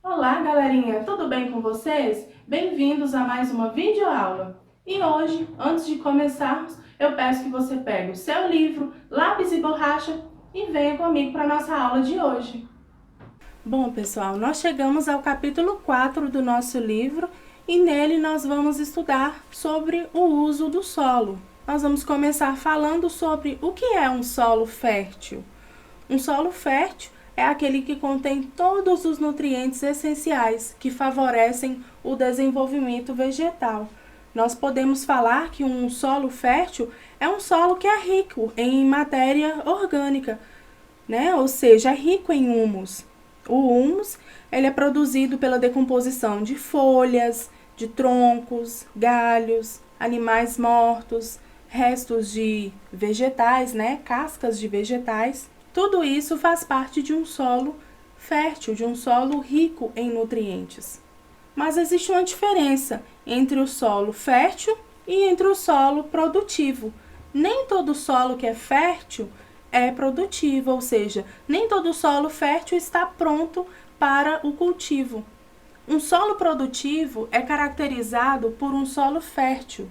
Olá, galerinha! Tudo bem com vocês? Bem-vindos a mais uma videoaula. E hoje, antes de começarmos, eu peço que você pegue o seu livro, lápis e borracha e venha comigo para a nossa aula de hoje. Bom, pessoal, nós chegamos ao capítulo 4 do nosso livro e nele nós vamos estudar sobre o uso do solo. Nós vamos começar falando sobre o que é um solo fértil. Um solo fértil é aquele que contém todos os nutrientes essenciais que favorecem o desenvolvimento vegetal. Nós podemos falar que um solo fértil é um solo que é rico em matéria orgânica, né? Ou seja, é rico em humus. O humus ele é produzido pela decomposição de folhas, de troncos, galhos, animais mortos, restos de vegetais, né? Cascas de vegetais. Tudo isso faz parte de um solo fértil, de um solo rico em nutrientes. Mas existe uma diferença entre o solo fértil e entre o solo produtivo. Nem todo solo que é fértil é produtivo, ou seja, nem todo solo fértil está pronto para o cultivo. Um solo produtivo é caracterizado por um solo fértil,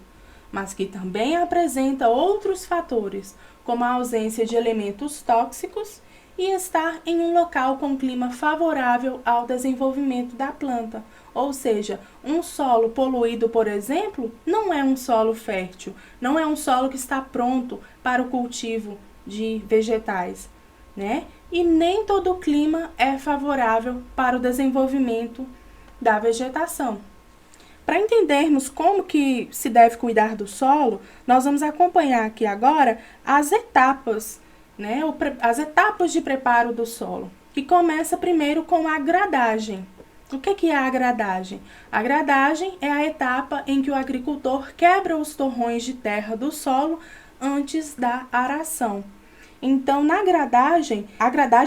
mas que também apresenta outros fatores, como a ausência de elementos tóxicos e estar em um local com clima favorável ao desenvolvimento da planta. Ou seja, um solo poluído, por exemplo, não é um solo fértil, não é um solo que está pronto para o cultivo de vegetais, né? E nem todo o clima é favorável para o desenvolvimento da vegetação. Para entendermos como que se deve cuidar do solo, nós vamos acompanhar aqui agora as etapas, né? As etapas de preparo do solo, que começa primeiro com a gradagem. O que é a gradagem? A gradagem é a etapa em que o agricultor quebra os torrões de terra do solo antes da aração. Então, a gradagem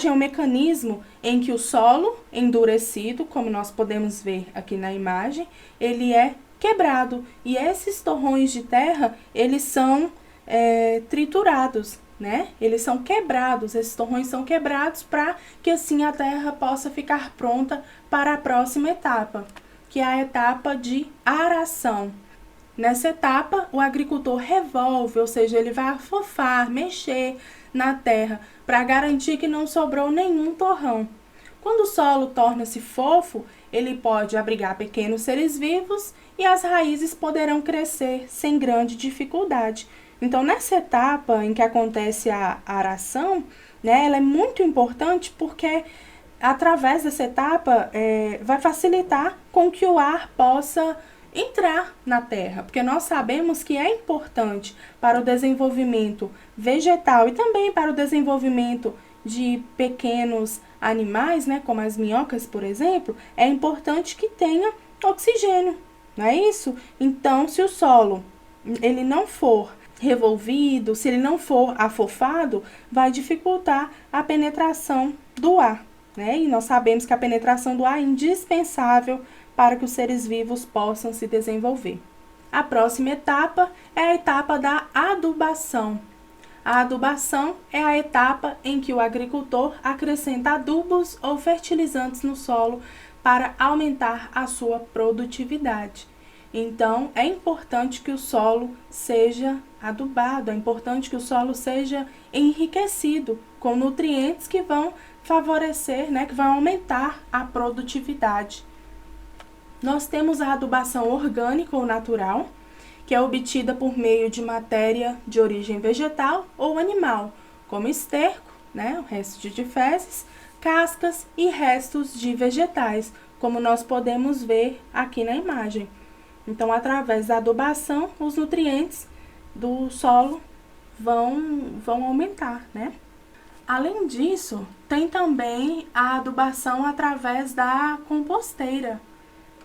é um mecanismo em que o solo endurecido, como nós podemos ver aqui na imagem, ele é quebrado. E esses torrões de terra, eles são triturados, né? Eles são quebrados, esses torrões são quebrados para que assim a terra possa ficar pronta para a próxima etapa, que é a etapa de aração. Nessa etapa, o agricultor revolve, ou seja, ele vai afofar, mexer na terra para garantir que não sobrou nenhum torrão. Quando o solo torna-se fofo, ele pode abrigar pequenos seres vivos e as raízes poderão crescer sem grande dificuldade. Então, nessa etapa em que acontece a aração, né, ela é muito importante porque através dessa etapa vai facilitar com que o ar possa entrar na terra, porque nós sabemos que é importante para o desenvolvimento vegetal e também para o desenvolvimento de pequenos animais, né, como as minhocas, por exemplo, é importante que tenha oxigênio, não é isso? Então, se o solo ele não for revolvido, se ele não for afofado, vai dificultar a penetração do ar, né? E nós sabemos que a penetração do ar é indispensável para que os seres vivos possam se desenvolver. A próxima etapa é a etapa da adubação. A adubação é a etapa em que o agricultor acrescenta adubos ou fertilizantes no solo para aumentar a sua produtividade. Então, é importante que o solo seja adubado, é importante que o solo seja enriquecido com nutrientes que vão favorecer, né, que vão aumentar a produtividade. Nós temos a adubação orgânica ou natural, que é obtida por meio de matéria de origem vegetal ou animal, como esterco, né, o resto de fezes, cascas e restos de vegetais, como nós podemos ver aqui na imagem. Então, através da adubação, os nutrientes do solo vão aumentar, né? Além disso, tem também a adubação através da composteira,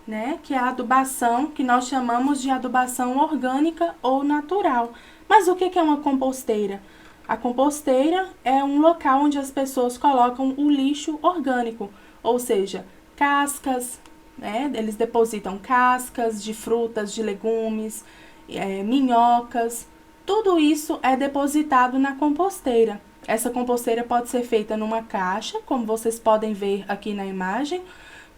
né? Que é a adubação que nós chamamos de adubação orgânica ou natural. Mas o que é uma composteira? A composteira é um local onde as pessoas colocam o lixo orgânico, ou seja, cascas, né? Eles depositam cascas de frutas, de legumes, minhocas. Tudo isso é depositado na composteira. Essa composteira pode ser feita numa caixa, como vocês podem ver aqui na imagem,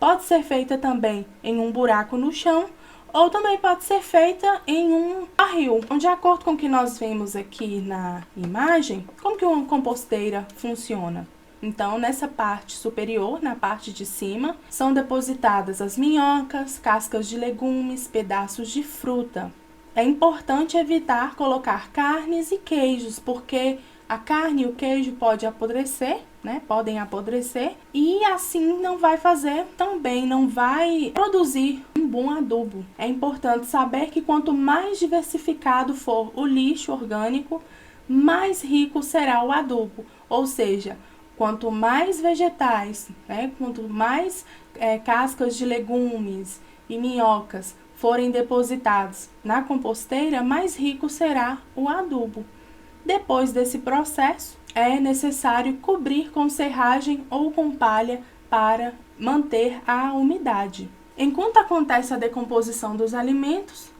pode ser feita também em um buraco no chão, ou também pode ser feita em um barril. Então, de acordo com o que nós vemos aqui na imagem, como que uma composteira funciona? Então, nessa parte superior, na parte de cima, são depositadas as minhocas, cascas de legumes, pedaços de fruta. É importante evitar colocar carnes e queijos, porque a carne e o queijo podem apodrecer, e assim não vai fazer tão bem, não vai produzir um bom adubo. É importante saber que quanto mais diversificado for o lixo orgânico, mais rico será o adubo, ou seja, quanto mais vegetais, quanto mais cascas de legumes e minhocas forem depositados na composteira, mais rico será o adubo. Depois desse processo, é necessário cobrir com serragem ou com palha para manter a umidade. Enquanto acontece a decomposição dos alimentos,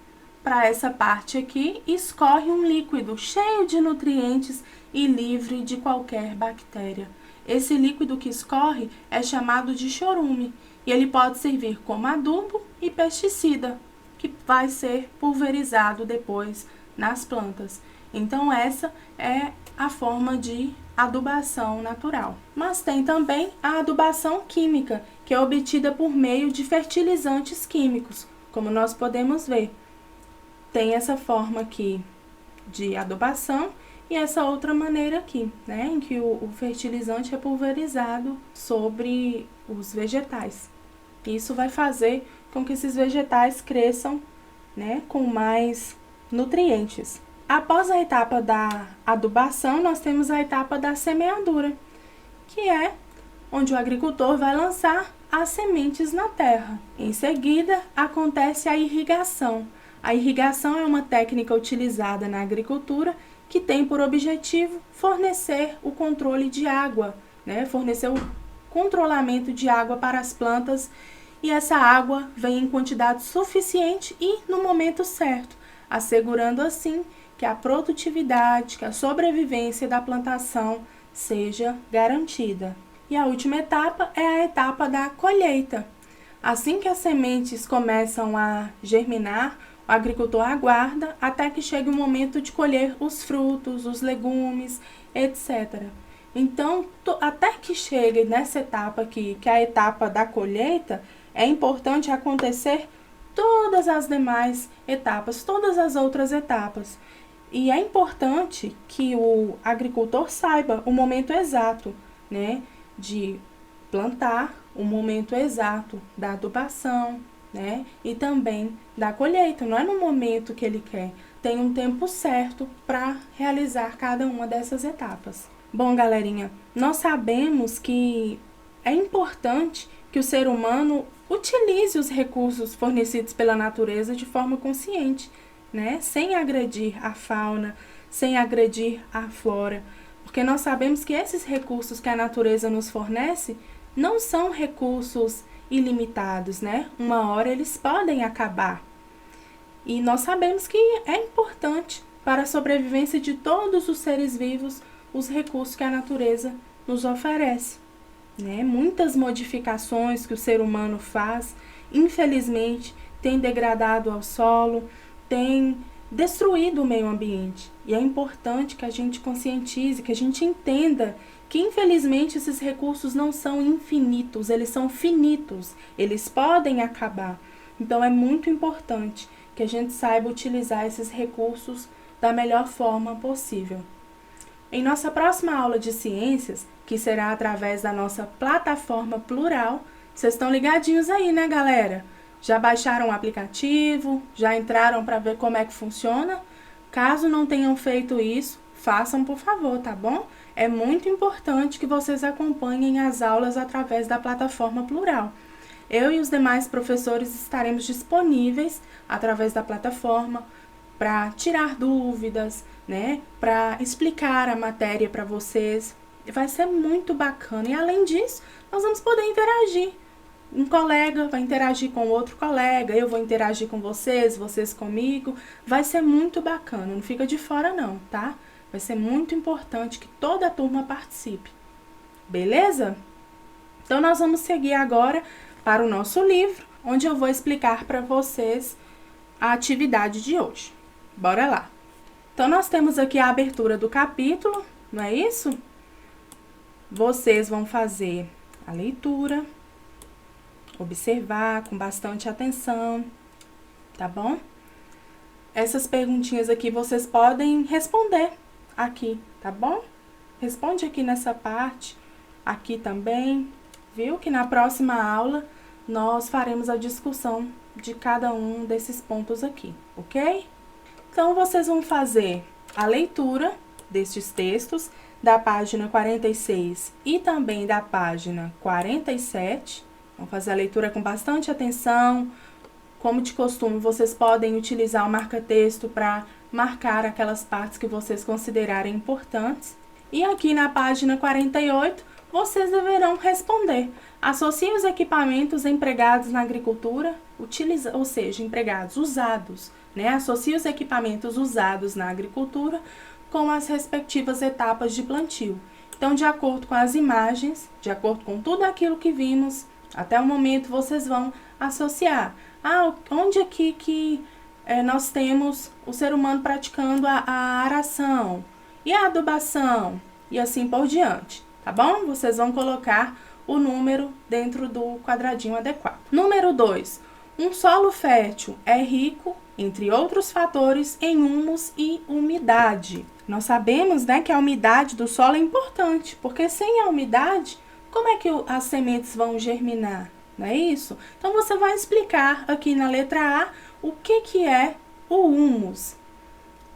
para essa parte aqui, escorre um líquido cheio de nutrientes e livre de qualquer bactéria. Esse líquido que escorre é chamado de chorume e ele pode servir como adubo e pesticida, que vai ser pulverizado depois nas plantas. Então, essa é a forma de adubação natural. Mas tem também a adubação química, que é obtida por meio de fertilizantes químicos, como nós podemos ver. Tem essa forma aqui de adubação e essa outra maneira aqui, em que o fertilizante é pulverizado sobre os vegetais. Isso vai fazer com que esses vegetais cresçam, com mais nutrientes. Após a etapa da adubação, nós temos a etapa da semeadura, que é onde o agricultor vai lançar as sementes na terra. Em seguida, acontece a irrigação. A irrigação é uma técnica utilizada na agricultura que tem por objetivo fornecer o controle de água, fornecer o controlamento de água para as plantas, e essa água vem em quantidade suficiente e no momento certo, assegurando assim que a produtividade, que a sobrevivência da plantação seja garantida. E a última etapa é a etapa da colheita. Assim que as sementes começam a germinar, o agricultor aguarda até que chegue o momento de colher os frutos, os legumes, etc. Então, até que chegue nessa etapa aqui, que é a etapa da colheita, é importante acontecer todas as demais etapas, todas as outras etapas. E é importante que o agricultor saiba o momento exato, de plantar, o momento exato da adubação, e também da colheita. Não é no momento que ele quer, tem um tempo certo para realizar cada uma dessas etapas. Bom, galerinha, nós sabemos que é importante que o ser humano utilize os recursos fornecidos pela natureza de forma consciente, sem agredir a fauna, sem agredir a flora, porque nós sabemos que esses recursos que a natureza nos fornece não são recursos ilimitados, Uma hora eles podem acabar. E nós sabemos que é importante para a sobrevivência de todos os seres vivos os recursos que a natureza nos oferece, Muitas modificações que o ser humano faz, infelizmente, têm degradado ao solo, tem destruído o meio ambiente. E é importante que a gente conscientize, que a gente entenda que, infelizmente, esses recursos não são infinitos, eles são finitos, eles podem acabar. Então, é muito importante que a gente saiba utilizar esses recursos da melhor forma possível. Em nossa próxima aula de ciências, que será através da nossa plataforma Plural, vocês estão ligadinhos aí, galera? Já baixaram o aplicativo? Já entraram para ver como é que funciona? Caso não tenham feito isso, façam por favor, tá bom? É muito importante que vocês acompanhem as aulas através da plataforma Plural. Eu e os demais professores estaremos disponíveis através da plataforma para tirar dúvidas, para explicar a matéria para vocês. Vai ser muito bacana. E além disso, nós vamos poder interagir. Um colega vai interagir com outro colega, eu vou interagir com vocês, vocês comigo. Vai ser muito bacana, não fica de fora não, tá? Vai ser muito importante que toda a turma participe. Beleza? Então, nós vamos seguir agora para o nosso livro, onde eu vou explicar para vocês a atividade de hoje. Bora lá! Então, nós temos aqui a abertura do capítulo, não é isso? Vocês vão fazer a leitura, observar com bastante atenção, tá bom? Essas perguntinhas aqui vocês podem responder aqui, tá bom? Responde aqui nessa parte, aqui também, viu? Que na próxima aula nós faremos a discussão de cada um desses pontos aqui, ok? Então, vocês vão fazer a leitura destes textos da página 46 e também da página 47. Vão fazer a leitura com bastante atenção. Como de costume, vocês podem utilizar o marca-texto para marcar aquelas partes que vocês considerarem importantes. E aqui na página 48, vocês deverão responder. Associe os equipamentos empregados na agricultura, ou seja, empregados usados, né? Associe os equipamentos usados na agricultura com as respectivas etapas de plantio. Então, de acordo com as imagens, de acordo com tudo aquilo que vimos, até o momento vocês vão associar. Onde aqui que nós temos o ser humano praticando a aração e a adubação e assim por diante, tá bom? Vocês vão colocar o número dentro do quadradinho adequado. Número 2. Um solo fértil é rico, entre outros fatores, em humus e umidade. Nós sabemos, né, que a umidade do solo é importante, porque sem a umidade, como é que as sementes vão germinar? Não é isso? Então, você vai explicar aqui na letra A o que é o humus.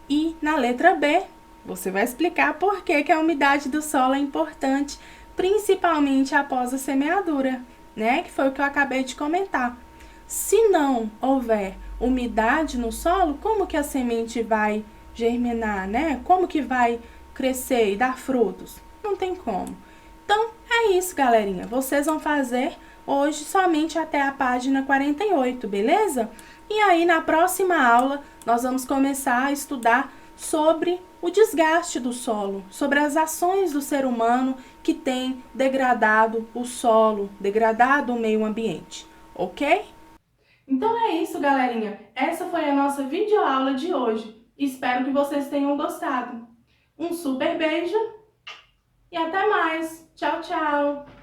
E na letra B, você vai explicar por que a umidade do solo é importante, principalmente após a semeadura, né? Que foi o que eu acabei de comentar. Se não houver umidade no solo, como que a semente vai germinar, né? Como que vai crescer e dar frutos? Não tem como. Então, é isso, galerinha. Vocês vão fazer hoje somente até a página 48, beleza? E aí, na próxima aula, nós vamos começar a estudar sobre o desgaste do solo, sobre as ações do ser humano que tem degradado o solo, degradado o meio ambiente, ok? Então é isso, galerinha. Essa foi a nossa videoaula de hoje. Espero que vocês tenham gostado. Um super beijo e até mais. Tchau, tchau!